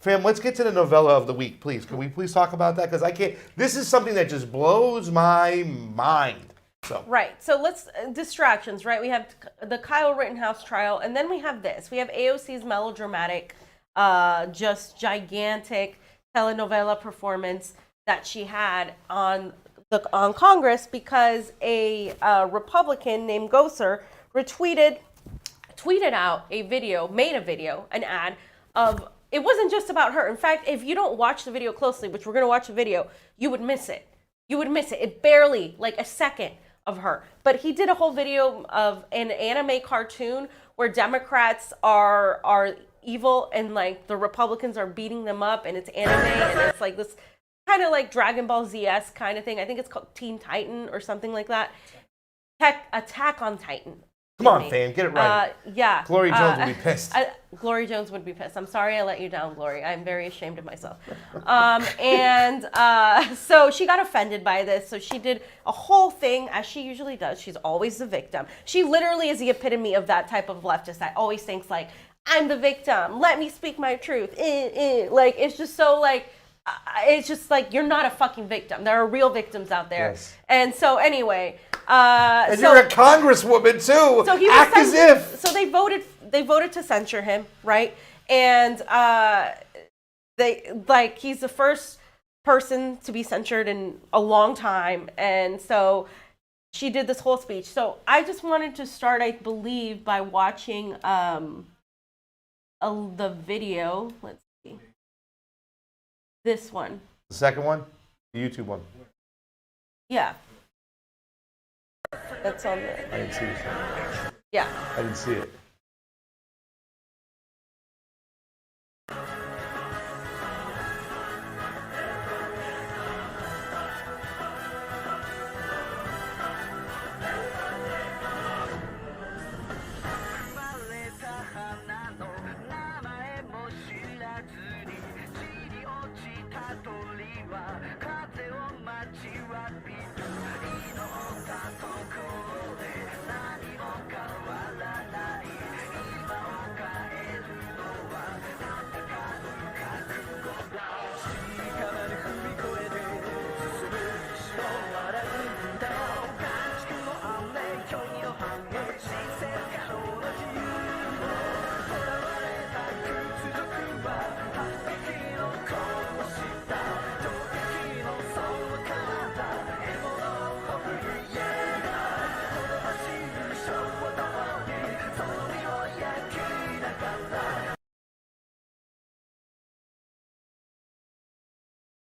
Fam, let's get to the novella of the week, please. Can we please talk about that? Because I can't. This is something that just blows my mind. So. Right. So let's distractions. Right. We have the Kyle Rittenhouse trial, and then we have this. We have AOC's melodramatic, just gigantic telenovela performance that she had on Congress because a Republican named Gosar tweeted out a video, an ad of. It wasn't just about her. In fact, if you don't watch the video closely, which we're going to watch the video, you would miss it. You would miss it. It barely, like a second of her. But he did a whole video of an anime cartoon where Democrats are evil and like the Republicans are beating them up, and it's anime, and it's like this kind of like Dragon Ball Z-esque kind of thing. I think it's called Teen Titan or something like that. Attack on Titan. Come on, fam, get it right. Yeah. Glory Jones would be pissed. Glory Jones would be pissed. I'm sorry I let you down, Glory. I'm very ashamed of myself. So she got offended by this. So she did a whole thing, as she usually does. She's always the victim. She literally is the epitome of that type of leftist that always thinks like, I'm the victim. Let me speak my truth. Like, it's just so like, it's just like, you're not a fucking victim. There are real victims out there. Yes. And so anyway, and you're a congresswoman too. So he act as if. So they voted to censure him, right? And he's the first person to be censured in a long time, and so she did this whole speech. So I just wanted to start, I believe, by watching the video. Let's see, this one. The second one, the YouTube one. Yeah. That's on there. I didn't see it. Yeah. I didn't see it.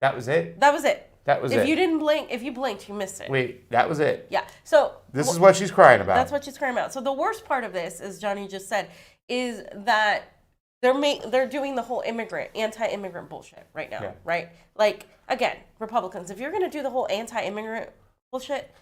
That was it? That was it. That was it. If you didn't blink, if you blinked, you missed it. Wait, that was it? Yeah. So this is what she's crying about. That's what she's crying about. So the worst part of this, as Jonny just said, is that they're doing the whole anti-immigrant bullshit right now, right? Like, again, Republicans, if you're going to do the whole anti-immigrant bullshit,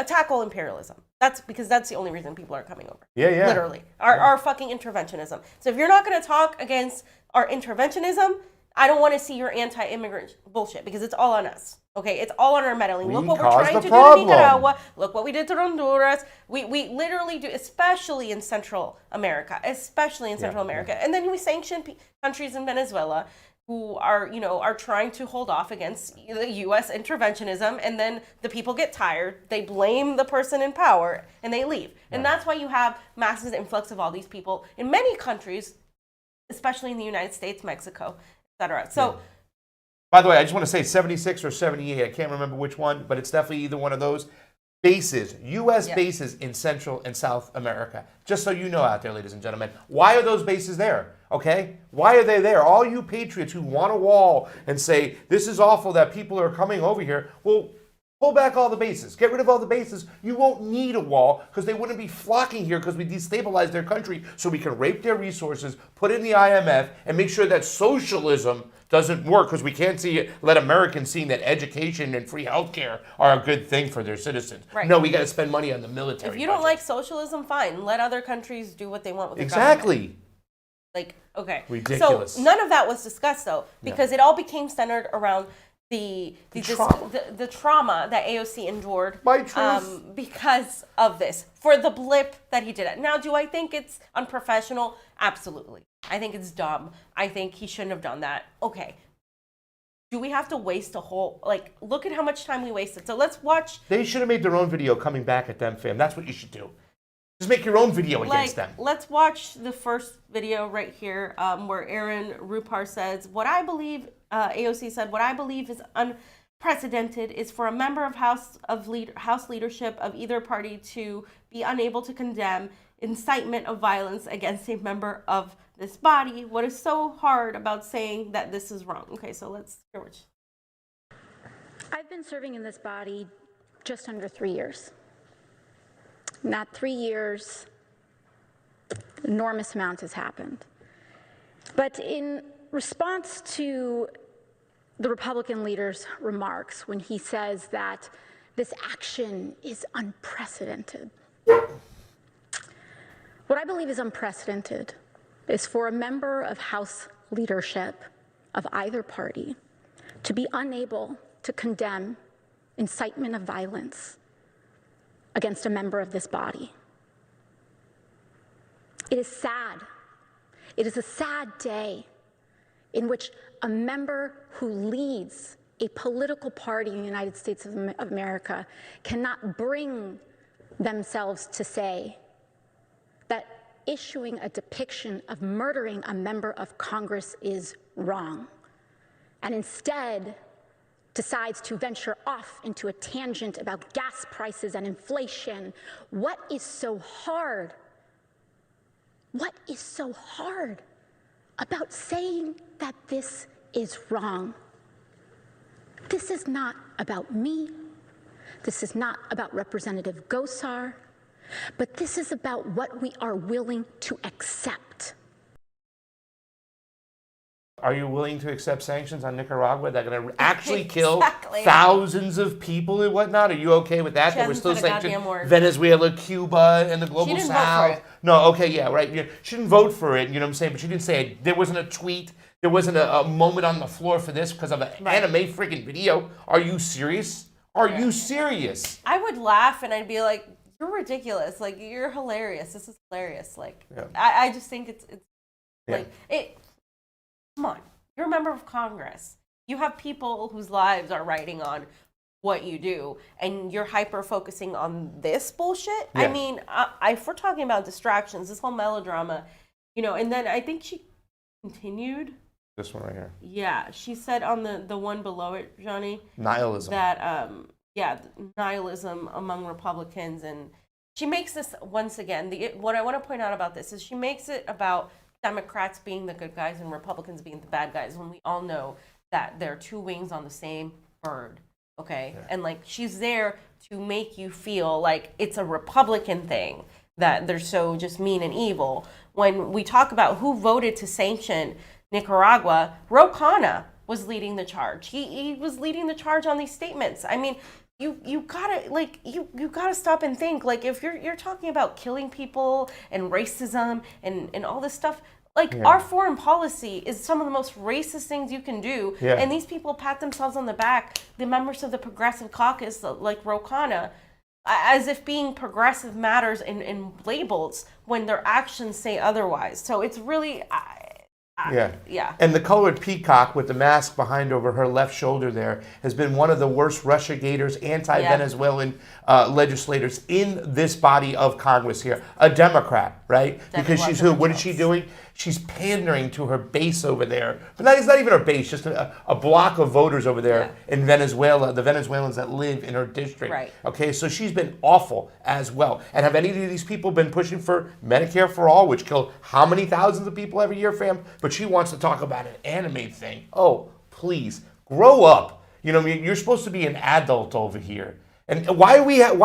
tackle imperialism. That's because that's the only reason people are coming over. Yeah. Literally. Our fucking interventionism. So if you're not going to talk against our interventionism, I don't want to see your anti-immigrant bullshit because it's all on us. Okay, it's all on our meddling. Look what we're trying to do to Nicaragua. Look what we did to Honduras. We literally do, especially in Central America, And then we sanction countries in Venezuela who are trying to hold off against the U.S. interventionism, and then the people get tired, they blame the person in power, and they leave. And that's why you have massive influx of all these people in many countries, especially in the United States, Mexico, etc. So, by the way, I just want to say 76 or 78, I can't remember which one, but it's definitely either one of those bases, U.S. bases in Central and South America. Just so you know out there, ladies and gentlemen, why are those bases there? Okay? Why are they there? All you patriots who want a wall and say, this is awful that people are coming over here, well, pull back all the bases. Get rid of all the bases. You won't need a wall because they wouldn't be flocking here because we destabilized their country so we can rape their resources, put in the IMF, and make sure that socialism doesn't work because we can't let Americans seeing that education and free healthcare are a good thing for their citizens. Right. No, we got to spend money on the military. If you don't like socialism, fine. Let other countries do what they want with their exactly. government. Like, okay. Ridiculous. So none of that was discussed, though, because it all became centered around the trauma that AOC endured because of this, for the blip that he did it. Now, do I think it's unprofessional? Absolutely. I think it's dumb. I think he shouldn't have done that. Okay. Do we have to waste a whole, like, look at how much time we wasted. So let's watch. They should have made their own video coming back at them, fam. That's what you should do. Just make your own video against them. Let's watch the first video right here, where Aaron Rupar says, what I believe, AOC said, what I believe is unprecedented is for a member of House leadership of either party to be unable to condemn incitement of violence against a member of this body. What is so hard about saying that this is wrong? Okay, so let's hear what I've been serving in this body just under 3 years. In that 3 years, enormous amount has happened. But in response to the Republican leader's remarks when he says that this action is unprecedented, what I believe is unprecedented is for a member of House leadership of either party to be unable to condemn incitement of violence against a member of this body. It is sad. It is a sad day in which a member who leads a political party in the United States of America cannot bring themselves to say that issuing a depiction of murdering a member of Congress is wrong, and instead decides to venture off into a tangent about gas prices and inflation. What is so hard? What is so hard about saying that this is wrong? This is not about me. This is not about Representative Gosar, but this is about what we are willing to accept. Are you willing to accept sanctions on Nicaragua that are going to actually kill thousands of people and whatnot? Are you okay with that? That we're still sanctioning Venezuela, Cuba, and the global South? No, okay, yeah, right. She didn't vote for it, you know what I'm saying? But she didn't say there wasn't a tweet. There wasn't a moment on the floor for this because of an anime freaking video. Are you serious? Are you serious? I would laugh and I'd be like, you're ridiculous. Like, you're hilarious. This is hilarious. Like, I just think it's like, come on. You're a member of Congress. You have people whose lives are riding on what you do, and you're hyper-focusing on this bullshit? Yeah. I mean, if we're talking about distractions, this whole melodrama, and then I think she continued. This one right here. Yeah, she said on the one below it, Jonny. Nihilism. That, nihilism among Republicans. And she makes this, once again, what I want to point out about this is she makes it about Democrats being the good guys and Republicans being the bad guys, when we all know that there are two wings on the same bird, okay? Yeah. And, like, she's there to make you feel like it's a Republican thing, that they're so just mean and evil. When we talk about who voted to sanction Nicaragua, Rokfin was leading the charge. He was leading the charge on these statements. I mean, you gotta, like, you gotta stop and think, like, if you're talking about killing people and racism and all this stuff, like, our foreign policy is some of the most racist things you can do. Yeah. And these people pat themselves on the back, the members of the Progressive Caucus, like Rokfin, as if being progressive matters in labels when their actions say otherwise. So it's really... Yeah. And the colored peacock with the mask behind over her left shoulder there has been one of the worst Russiagators, anti-Venezuelan legislators in this body of Congress here. A Democrat, right? Because she's who? What is she doing? She's pandering to her base over there. But it's not even her base, just a block of voters over there in Venezuela, the Venezuelans that live in her district. Right. Okay, so she's been awful as well. And have any of these people been pushing for Medicare for All, which kill how many thousands of people every year, fam? But she wants to talk about an anime thing. Oh, please, grow up. You know what I mean? You're supposed to be an adult over here. And why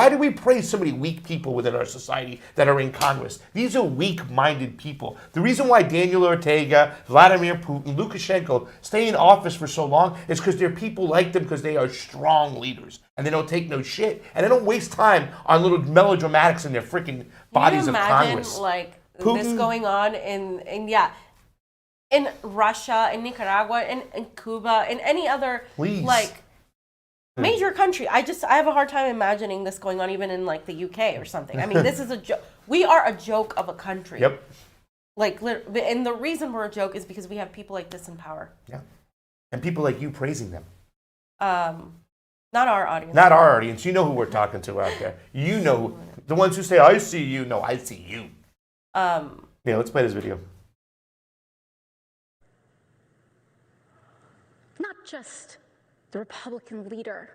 do we praise so many weak people within our society that are in Congress? These are weak-minded people. The reason why Daniel Ortega, Vladimir Putin, Lukashenko stay in office for so long is because they're people like them, because they are strong leaders. And they don't take no shit. And they don't waste time on little melodramatics in their freaking bodies of Congress. Can you imagine, like, Putin, this going on in Russia, in Nicaragua, in Cuba, in any other, like... Major country. I have a hard time imagining this going on even in like the UK or something. I mean, this is a joke. We are a joke of a country. Yep. Like, and the reason we're a joke is because we have people like this in power. Yeah. And people like you praising them. Not our audience. Not our audience. You know who we're talking to out there. You know, the ones who say, I see you. No, I see you. Yeah, let's play this video. Not just the Republican leader,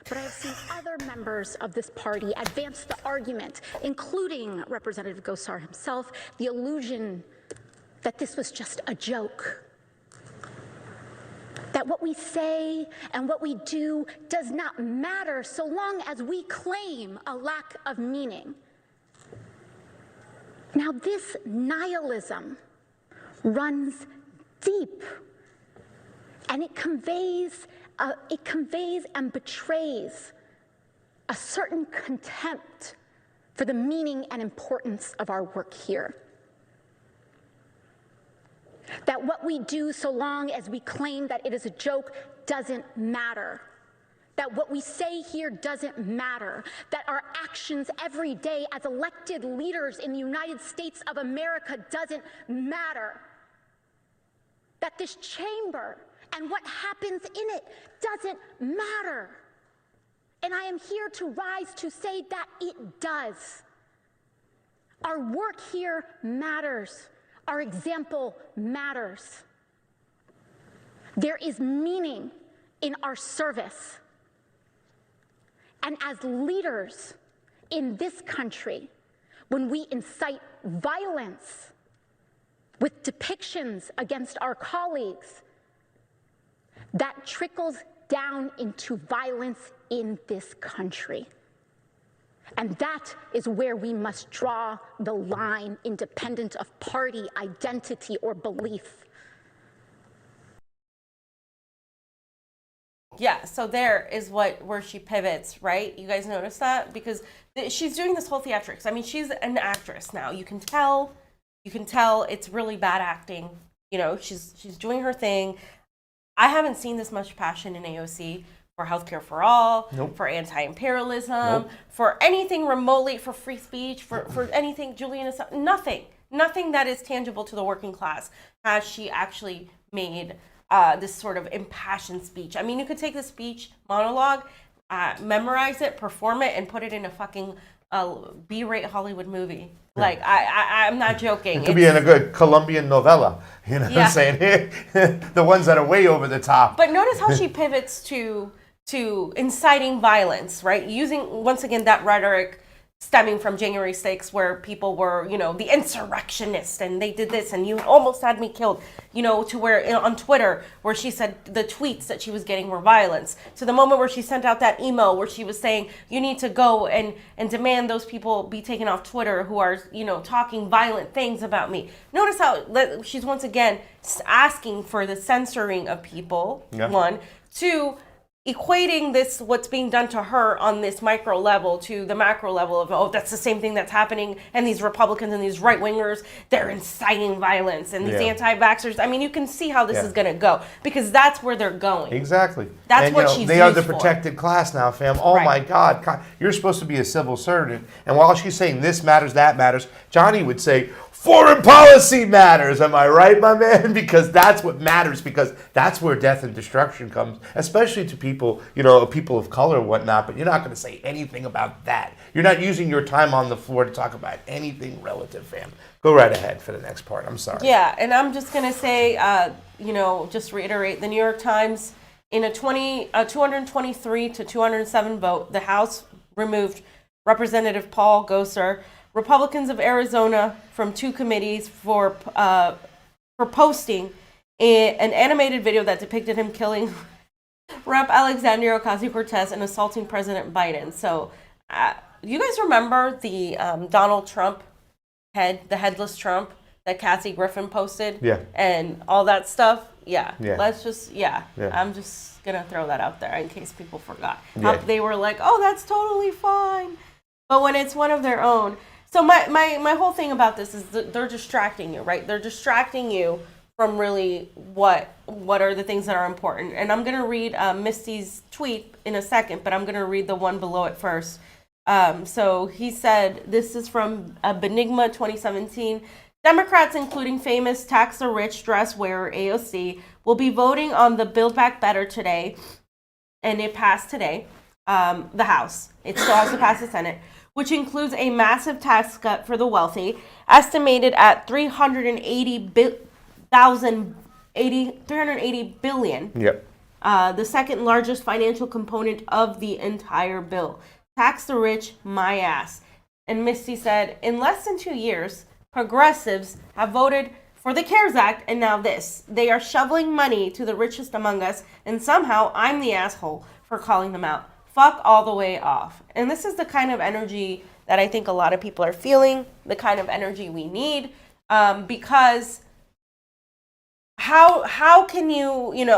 but I have seen other members of this party advance the argument, including Representative Gosar himself, the illusion that this was just a joke. That what we say and what we do does not matter so long as we claim a lack of meaning. Now, this nihilism runs deep, and it conveys and betrays a certain contempt for the meaning and importance of our work here. That what we do, so long as we claim that it is a joke, doesn't matter. That what we say here doesn't matter. That our actions every day as elected leaders in the United States of America doesn't matter. That this chamber and what happens in it doesn't matter. And I am here to rise to say that it does. Our work here matters. Our example matters. There is meaning in our service. And as leaders in this country, when we incite violence with depictions against our colleagues, that trickles down into violence in this country. And that is where we must draw the line, independent of party, identity, or belief. Yeah, so there is where she pivots, right? You guys notice that? Because she's doing this whole theatrics. I mean, she's an actress now. You can tell it's really bad acting. You know, she's doing her thing. I haven't seen this much passion in AOC for healthcare for all, Nope. for anti-imperialism, Nope. for anything remotely, for free speech, for anything, Julian, nothing that is tangible to the working class has she actually made this sort of impassioned speech. I mean, you could take the speech monologue, memorize it, perform it, and put it in a fucking B-rate Hollywood movie. Like, I'm not joking. It could be in a good Colombian novella. You know what I'm saying? The ones that are way over the top. But notice how she pivots to inciting violence, right? Using, once again, that rhetoric stemming from January 6th, where people were, you know, the insurrectionists, and they did this, and you almost had me killed, you know, to where, you know, on Twitter, where she said the tweets that she was getting were violence, to the moment where she sent out that email where she was saying, you need to go and demand those people be taken off Twitter who are, you know, talking violent things about me. Notice how she's once again asking for the censoring of people, one. Two, equating this, what's being done to her on this micro level to the macro level of, oh, that's the same thing that's happening, and these Republicans and these right-wingers, they're inciting violence, and these anti-vaxxers. I mean, you can see how this is going to go, because that's where they're going. Exactly. That's and, what you know, she's they are the used for. protected class now, fam. Oh my God. You're supposed to be a civil servant. And while she's saying this matters, that matters, Jonny would say, foreign policy matters. Am I right, my man? Because that's what matters, because that's where death and destruction comes, especially to people, you know, people of color and whatnot. But you're not going to say anything about that. You're not using your time on the floor to talk about anything relative, fam. Go right ahead for the next part. I'm sorry. Yeah, and I'm just going to say, you know, just reiterate, the New York Times, in a 223 to 207 vote, the House removed Representative Paul Gosar, Republicans of Arizona, from two committees for posting an animated video that depicted him killing Rep. Alexandria Ocasio-Cortez and assaulting President Biden. So, you guys remember the Donald Trump the headless Trump that Cassie Griffin posted? Yeah. And all that stuff? Yeah. Yeah. Let's just, Yeah. I'm just going to throw that out there in case people forgot. Yeah. They were like, oh, that's totally fine. But when it's one of their own. So my whole thing about this is that they're distracting you, right? They're distracting you really what are the things that are important. And I'm going to read Misty's tweet in a second, but I'm going to read the one below it first. So he said, this is from Benigma 2017. Democrats, including famous tax the rich dress wearer AOC, will be voting on the Build Back Better today, and it passed today, the House. It still has to pass the Senate, which includes a massive tax cut for the wealthy, estimated at $380 billion. Yep. The second largest financial component of the entire bill. Tax the rich, my ass. And Misty said, in less than 2 years, progressives have voted for the CARES Act, and now this. They are shoveling money to the richest among us, and somehow I'm the asshole for calling them out. Fuck all the way off. And this is the kind of energy that I think a lot of people are feeling, the kind of energy we need, because how can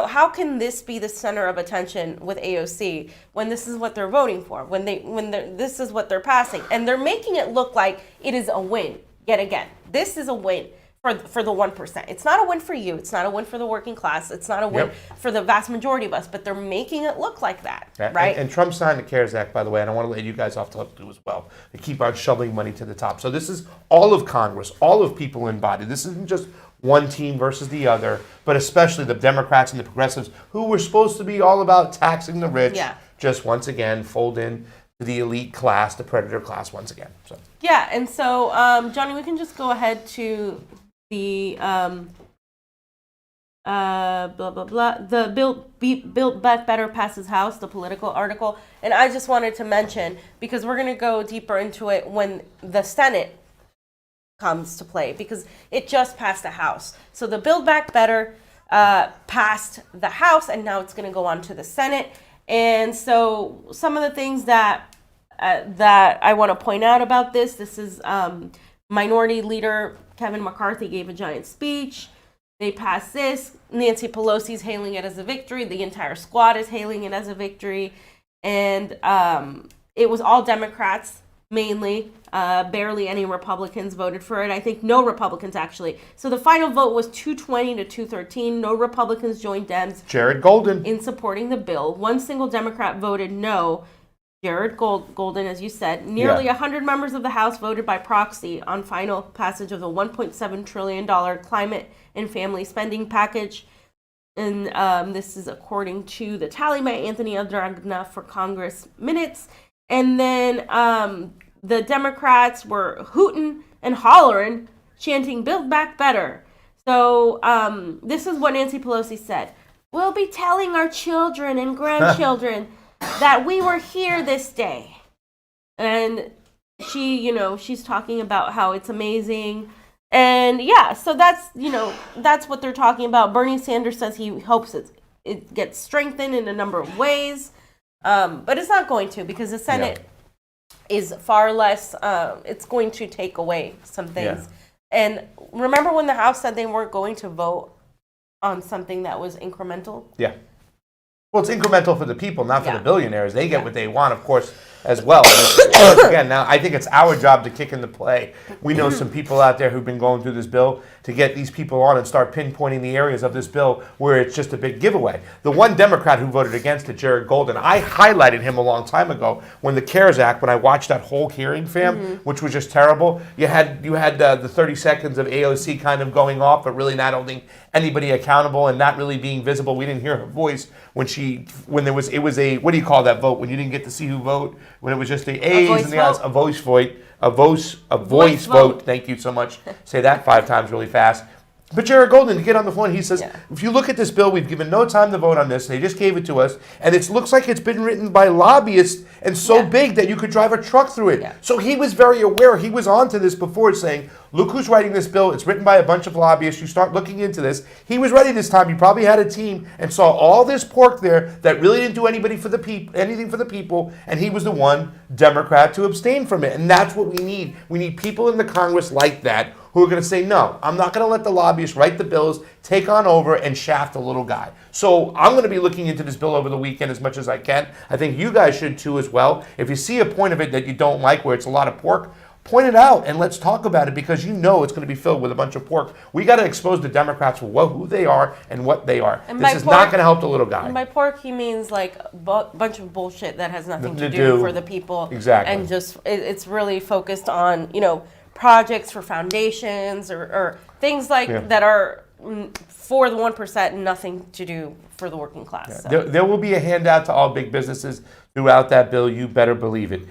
how can this be the center of attention with AOC when this is what they're voting for, this is what they're passing, and they're making it look like it is a win yet again. This is a win for the 1%. It's not a win for you. It's not a win for the working class. It's not a win for the vast majority of us, but they're making it look like that, right? And Trump signed the CARES Act, by the way, and I want to let you guys off the hook too as well. They keep on shoveling money to the top. So this is all of Congress, all of people embodied. This isn't just one team versus the other, but especially the Democrats and the progressives who were supposed to be all about taxing the rich, just once again fold in to the elite class, the predator class once again. So yeah, and so Jonny, we can just go ahead to the the Build Back Better passes House, the political article, and I just wanted to mention, because we're going to go deeper into it when the Senate comes to play, because it just passed the House. So the Build Back Better passed the House, and now it's going to go on to the Senate. And so some of the things that I want to point out about this is Minority Leader Kevin McCarthy gave a giant speech. They passed this. Nancy Pelosi's hailing it as a victory. The entire squad is hailing it as a victory. And it was all Democrats, mainly. Barely any Republicans voted for it. I think no Republicans, actually. So the final vote was 220 to 213. No Republicans joined Dems. Jared Golden. In supporting the bill. One single Democrat voted no. Jared Golden, as you said. Nearly 100 members of the House voted by proxy on final passage of the $1.7 trillion climate and family spending package. And this is according to the tally by Anthony Adragna for Congress minutes. And then the Democrats were hooting and hollering, chanting, Build Back Better. So this is what Nancy Pelosi said. We'll be telling our children and grandchildren that we were here this day. And she, she's talking about how it's amazing. And yeah, so that's what they're talking about. Bernie Sanders says he hopes it gets strengthened in a number of ways. But it's not going to, because the Senate is far less, it's going to take away some things. Yeah. And remember when the House said they weren't going to vote on something that was incremental? Yeah. Well, it's incremental for the people, not for the billionaires. They get what they want, of course, as well. Once again, now I think it's our job to kick into play. We know some people out there who've been going through this bill, to get these people on and start pinpointing the areas of this bill where it's just a big giveaway. The one Democrat who voted against it, Jared Golden, I highlighted him a long time ago when the CARES Act, when I watched that whole hearing, which was just terrible. You had the 30 seconds of AOC kind of going off, but really not holding anybody accountable and not really being visible. We didn't hear her voice when it was a, what do you call that vote? When you didn't get to see who vote, when it was just the A's and the I's, a voice vote. Thank you so much. Say that 5 times really fast. But Jared Golden, to get on the phone, he says, if you look at this bill, we've given no time to vote on this. They just gave it to us. And it looks like it's been written by lobbyists and so big that you could drive a truck through it. Yeah. So he was very aware. He was on to this before, saying, look who's writing this bill. It's written by a bunch of lobbyists. You start looking into this. He was ready this time. He probably had a team and saw all this pork there that really didn't do anything for the people. And he was the one Democrat to abstain from it. And that's what we need. We need people in the Congress like that who are going to say, no, I'm not going to let the lobbyists write the bills, take on over, and shaft a little guy. So I'm going to be looking into this bill over the weekend as much as I can. I think you guys should too as well. If you see a point of it that you don't like, where it's a lot of pork, point it out and let's talk about it, because you know it's going to be filled with a bunch of pork. We got to expose the Democrats for who they are and what they are. And this by is pork- not going to help the little guy. And by pork, he means like a bunch of bullshit that has nothing to To do do. for the people. Exactly. And just it's really focused on projects for foundations or things like that are for the 1% and nothing to do for the working class. So. There will be a handout to all big businesses throughout that bill. You better believe it.